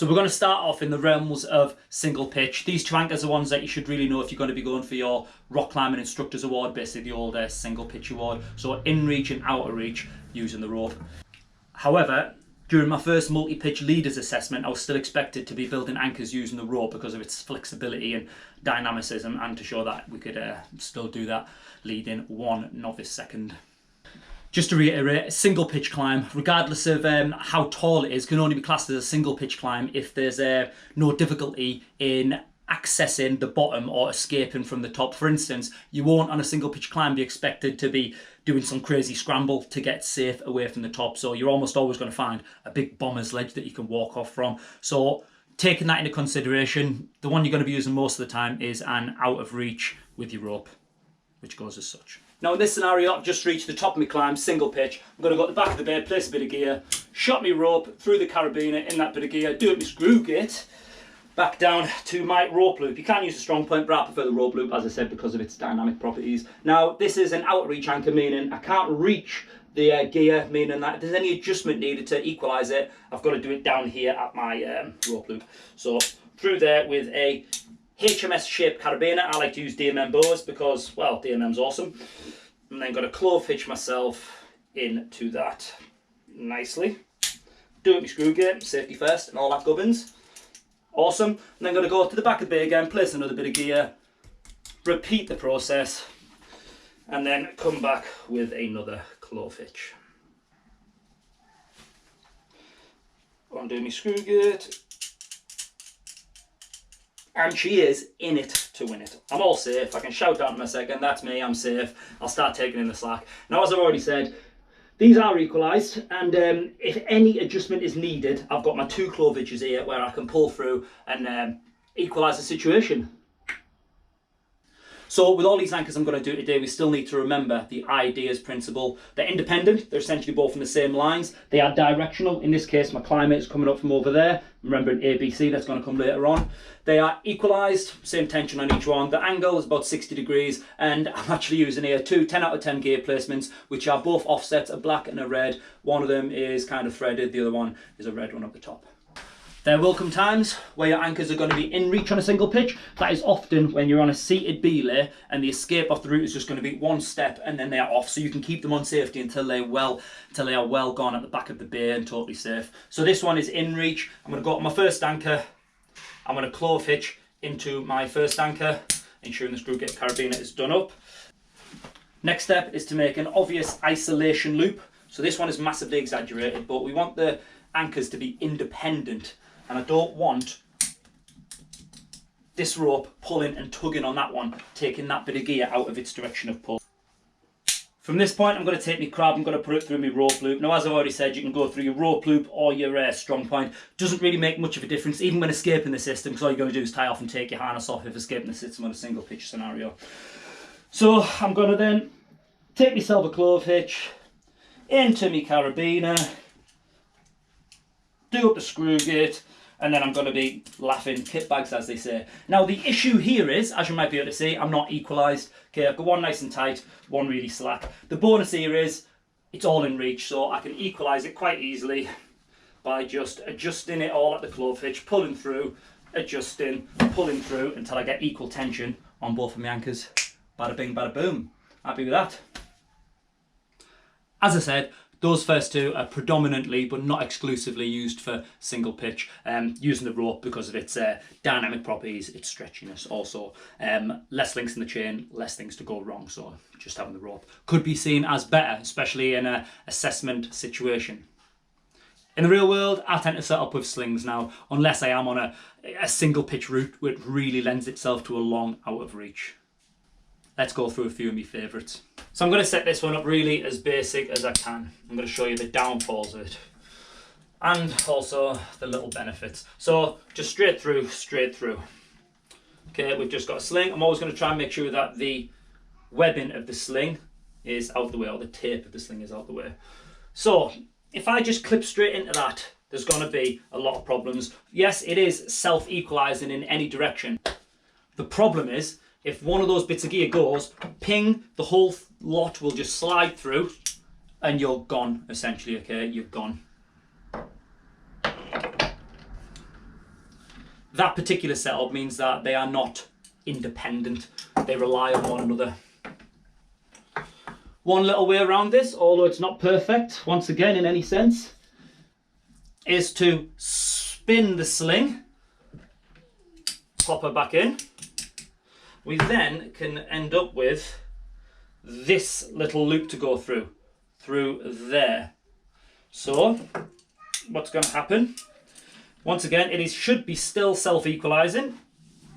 So we're going to start off in the realms of single pitch. These two anchors are ones that you should really know if you're going to be going for your Rock Climbing Instructors Award, basically the old single pitch award. So in reach and out of reach using the rope. However, during my first multi-pitch leaders assessment, I was still expected to be building anchors using the rope because of its flexibility and dynamicism, and to show that we could still do that leading one novice second. Just to reiterate, a single pitch climb, regardless of how tall it is, can only be classed as a single pitch climb if there's no difficulty in accessing the bottom or escaping from the top. For instance, you won't on a single pitch climb be expected to be doing some crazy scramble to get safe away from the top. So you're almost always going to find a big bomber's ledge that you can walk off from. So taking that into consideration, the one you're going to be using most of the time is an out of reach with your rope, which goes as such. Now in this scenario, I've just reached the top of my climb, single pitch. I'm going to go to the back of the bed, place a bit of gear, shot my rope through the carabiner in that bit of gear, do it my screw gate, back down to my rope loop. You can use a strong point, but I prefer the rope loop, as I said, because of its dynamic properties. Now this is an out of reach anchor, meaning I can't reach the gear, meaning that if there's any adjustment needed to equalise it, I've got to do it down here at my rope loop. So through there with a HMS shaped carabiner. I like to use DMM bows because, well, DMM's awesome. And then got a clove hitch myself into that nicely. Do it with screw gate, safety first, and all that gubbins. Awesome. And then going to go to the back of the bay again, place another bit of gear, repeat the process, and then come back with another clove hitch. Undo my screw gate. And she is in it to win it. I'm all safe. I can shout out in a second. That's me. I'm safe. I'll start taking in the slack. Now, as I've already said, these are equalised, and if any adjustment is needed, I've got my two clove hitches here where I can pull through and equalise the situation. So with all these anchors I'm going to do today, we still need to remember the ideas principle. They're independent, they're essentially both in the same lines. They are directional. In this case, my climber is coming up from over there. Remembering ABC, that's going to come later on. They are equalised, same tension on each one. The angle is about 60 degrees, and I'm actually using here two 10 out of 10 gear placements, which are both offsets, a black and a red. One of them is kind of threaded, the other one is a red one up the top. There will come times where your anchors are going to be in reach on a single pitch. That is often when you're on a seated belay and the escape off the route is just going to be one step and then they are off. So you can keep them on safety until they are well gone at the back of the bay and totally safe. So this one is in reach. I'm going to go to my first anchor. I'm going to clove hitch into my first anchor, ensuring the screw gate carabiner is done up. Next step is to make an obvious isolation loop. So this one is massively exaggerated, but we want the anchors to be independent. And I don't want this rope pulling and tugging on that one, taking that bit of gear out of its direction of pull. From this point, I'm going to take my crab, I'm going to put it through my rope loop. Now, as I've already said, you can go through your rope loop or your strong point. Doesn't really make much of a difference, even when escaping the system, because all you're going to do is tie off and take your harness off if escaping the system on a single pitch scenario. So I'm going to then take myself a clove hitch into my carabiner, do up the screw gate, and then I'm going to be laughing kit bags, as they say. Now, the issue here is, as you might be able to see, I'm not equalised. Okay, I've got one nice and tight, one really slack. The bonus here is it's all in reach, so I can equalise it quite easily by just adjusting it all at the clove hitch, pulling through, adjusting, pulling through until I get equal tension on both of my anchors. Bada bing, bada boom. Happy with that. As I said, those first two are predominantly, but not exclusively, used for single pitch, using the rope because of its dynamic properties, its stretchiness also. Less links in the chain, less things to go wrong, so just having the rope could be seen as better, especially in an assessment situation. In the real world, I tend to set up with slings now, unless I am on a single pitch route which really lends itself to a long out of reach. Let's go through a few of my favourites. So I'm going to set this one up really as basic as I can. I'm going to show you the downfalls of it and also the little benefits. So just straight through. Okay, we've just got a sling. I'm always going to try and make sure that the webbing of the sling is out the way, or the tape of the sling is out the way. So if I just clip straight into that, there's going to be a lot of problems. Yes, it is self-equalising in any direction. The problem is, if one of those bits of gear goes, ping, the whole lot will just slide through and you're gone, essentially, okay? You're gone. that particular setup means that they are not independent. They rely on one another. One little way around this, although it's not perfect, once again in any sense, is to spin the sling, pop her back in. We then can end up with this little loop to go through there. So what's going to happen, once again, should be still self-equalizing.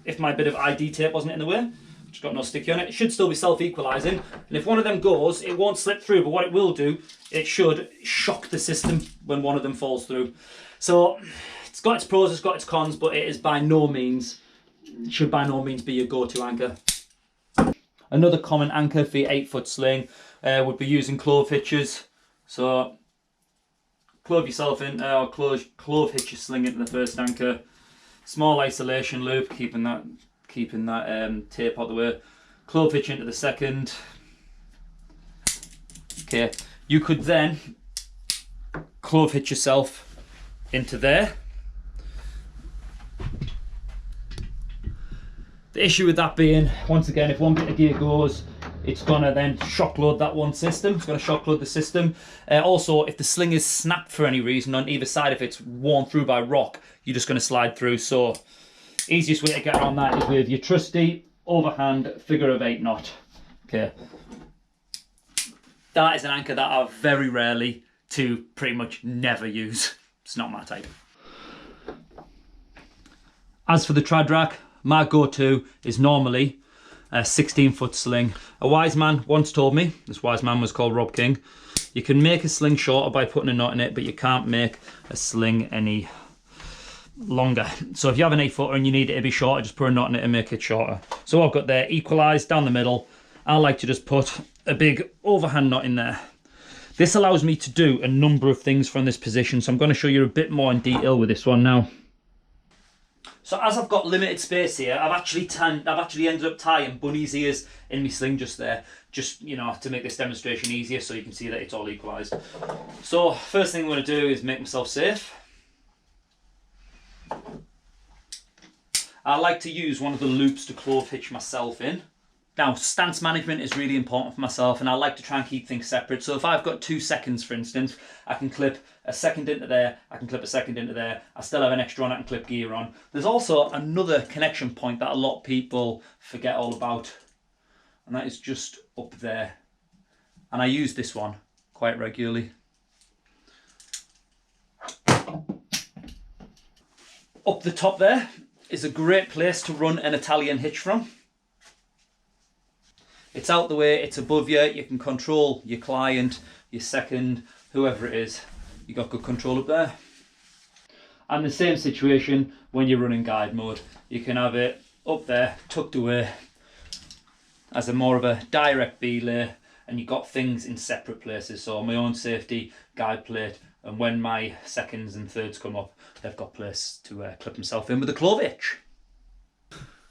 If my bit of ID tape wasn't in the way, just got no sticky on it, it should still be self-equalizing. And if one of them goes, it won't slip through, but what it will do, it should shock the system when one of them falls through. So it's got its pros, it's got its cons, but it is should by no means be your go-to anchor. Another common anchor for your 8-foot sling would be using clove hitches. So clove yourself in, or clove hitch your sling into the first anchor. Small isolation loop, keeping that tape out the way. Clove hitch into the second. Okay, you could then clove hitch yourself into there. The issue with that being, once again, if one bit of gear goes, it's gonna then shock load that one system. It's gonna shock load the system. Also, if the sling is snapped for any reason on either side, if it's worn through by rock, you're just gonna slide through. So, easiest way to get around that is with your trusty overhand figure of 8 knot. Okay. That is an anchor that I very rarely to pretty much never use. It's not my type. As for the trad rack, my go-to is normally a 16-foot sling. A wise man once told me, this wise man was called Rob King, you can make a sling shorter by putting a knot in it, but you can't make a sling any longer. So if you have an 8-footer and you need it to be shorter, just put a knot in it and make it shorter. So I've got there, equalised down the middle. I like to just put a big overhand knot in there. This allows me to do a number of things from this position, so I'm going to show you a bit more in detail with this one now. So as I've got limited space here, I've actually ended up tying bunny's ears in my sling just there, just, you know, to make this demonstration easier so you can see that it's all equalised. So first thing I'm going to do is make myself safe. I like to use one of the loops to clove hitch myself in. Now, stance management is really important for myself, and I like to try and keep things separate. So if I've got 2 seconds, for instance, I can clip a second into there, I can clip a second into there, I still have an extra on, I can clip gear on. There's also another connection point that a lot of people forget all about, and that is just up there. And I use this one quite regularly. Up the top there is a great place to run an Italian hitch from. It's out the way, it's above you, you can control your client, your second, whoever it is. You got good control up there. And the same situation when you're running guide mode. You can have it up there, tucked away, as a more of a direct belay, and you've got things in separate places. So my own safety, guide plate, and when my seconds and thirds come up, they've got place to clip themselves in with a clove hitch.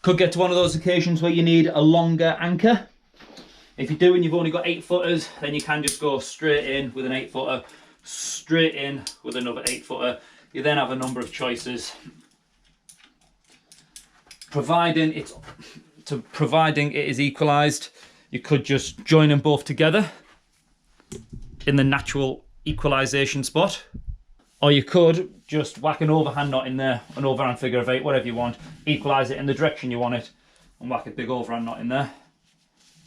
Could get to one of those occasions where you need a longer anchor. If you do and you've only got 8-footers, then you can just go straight in with an 8-footer, straight in with another 8-footer. You then have a number of choices. Providing it is equalised, you could just join them both together in the natural equalisation spot. Or you could just whack an overhand knot in there, an overhand figure of 8, whatever you want, equalise it in the direction you want it, and whack a big overhand knot in there.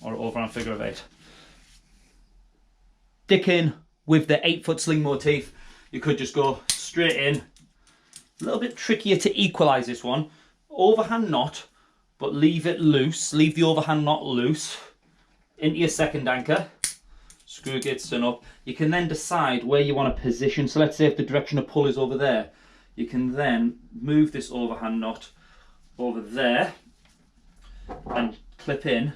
Or overhand figure of 8. Sticking with the 8-foot sling motif, you could just go straight in. A little bit trickier to equalise this one. Overhand knot, but leave it loose. Leave the overhand knot loose into your second anchor. Screw gates turn up. You can then decide where you want to position. So let's say if the direction of pull is over there, you can then move this overhand knot over there and clip in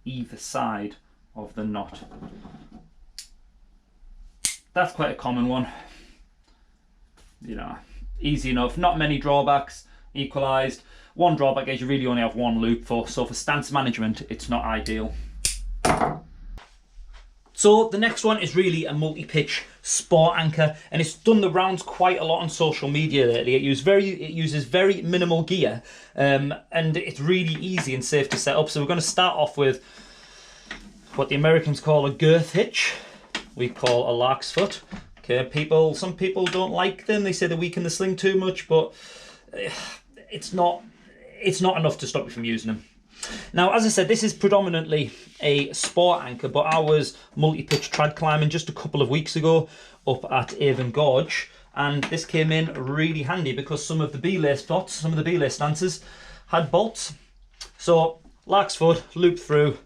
either side of the knot. That's quite a common one. You know, easy enough, not many drawbacks, equalised. One drawback is you really only have one loop so for stance management it's not ideal. So the next one is really a multi-pitch sport anchor, and it's done the rounds quite a lot on social media lately. It uses very minimal gear, and it's really easy and safe to set up. So we're going to start off with what the Americans call a girth hitch. We call a lark's foot. Okay, some people don't like them. They say they weaken the sling too much, but it's not enough to stop you from using them. Now, as I said, this is predominantly a sport anchor, but I was multi-pitch trad climbing just a couple of weeks ago up at Avon Gorge, and this came in really handy because some of the belay spots, some of the belay stances had bolts. So, lark's foot, loop through,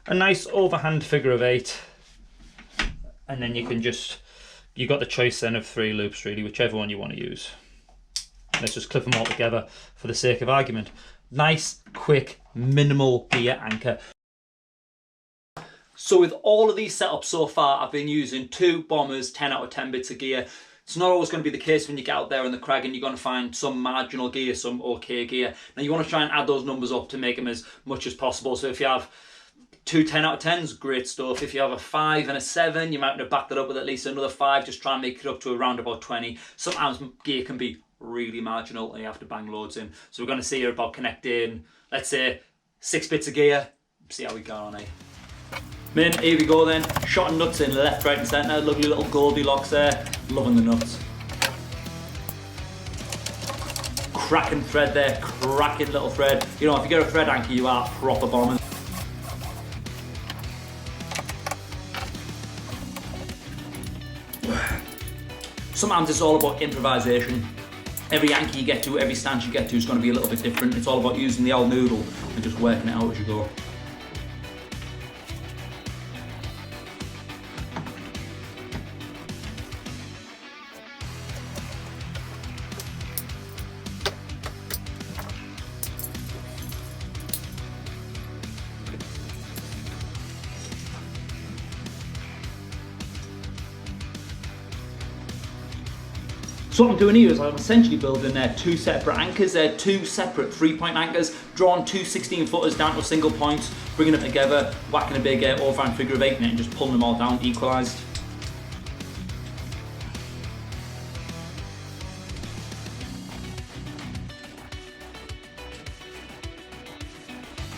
a nice overhand figure of 8, and then you've got the choice then of 3 loops really, whichever one you want to use. Let's just clip them all together for the sake of argument. Nice, quick, minimal gear anchor. So with all of these setups so far, I've been using 2 bombers, 10 out of 10 bits of gear. It's not always going to be the case when you get out there in the crag and you're going to find some marginal gear, some okay gear. Now you want to try and add those numbers up to make them as much as possible. So if you have 2 10 out of 10s, great stuff. If you have a 5 and a 7, you might want to back that up with at least another 5. Just try and make it up to around about 20. Sometimes gear can be really marginal and you have to bang loads in. So we're going to see here about connecting, let's say, 6 bits of gear. See how we go on, eh? Min, here we go then. Shot and nuts in left, right and centre. Lovely little Goldilocks there. Loving the nuts. Cracking thread there, cracking little thread. You know, if you get a thread anchor, you are proper bombing. Sometimes it's all about improvisation. Every anchor you get to, every stance you get to is going to be a little bit different. It's all about using the old noodle and just working it out as you go. So what I'm doing here is I'm essentially building 2 separate anchors. They're 2 separate 3-point anchors, drawing 2 16-footers down to a single point, bringing them together, whacking a big overhand figure of 8 in it and just pulling them all down, equalised.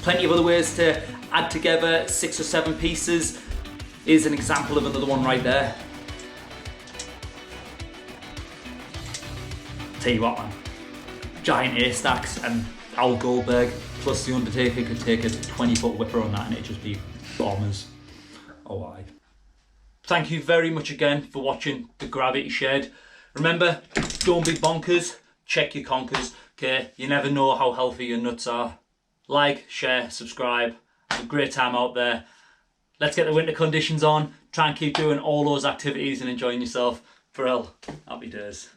Plenty of other ways to add together 6 or 7 pieces. Here's an example of another one right there. Tell you what, man, giant air stacks and Al Goldberg plus the Undertaker could take a 20-foot whipper on that and it'd just be bombers. Oh, aye. Thank you very much again for watching the Gravity Shed. Remember, don't be bonkers, check your conkers, okay? You never know how healthy your nuts are. Like, share, subscribe. Have a great time out there. Let's get the winter conditions on. Try and keep doing all those activities and enjoying yourself. For real, happy days.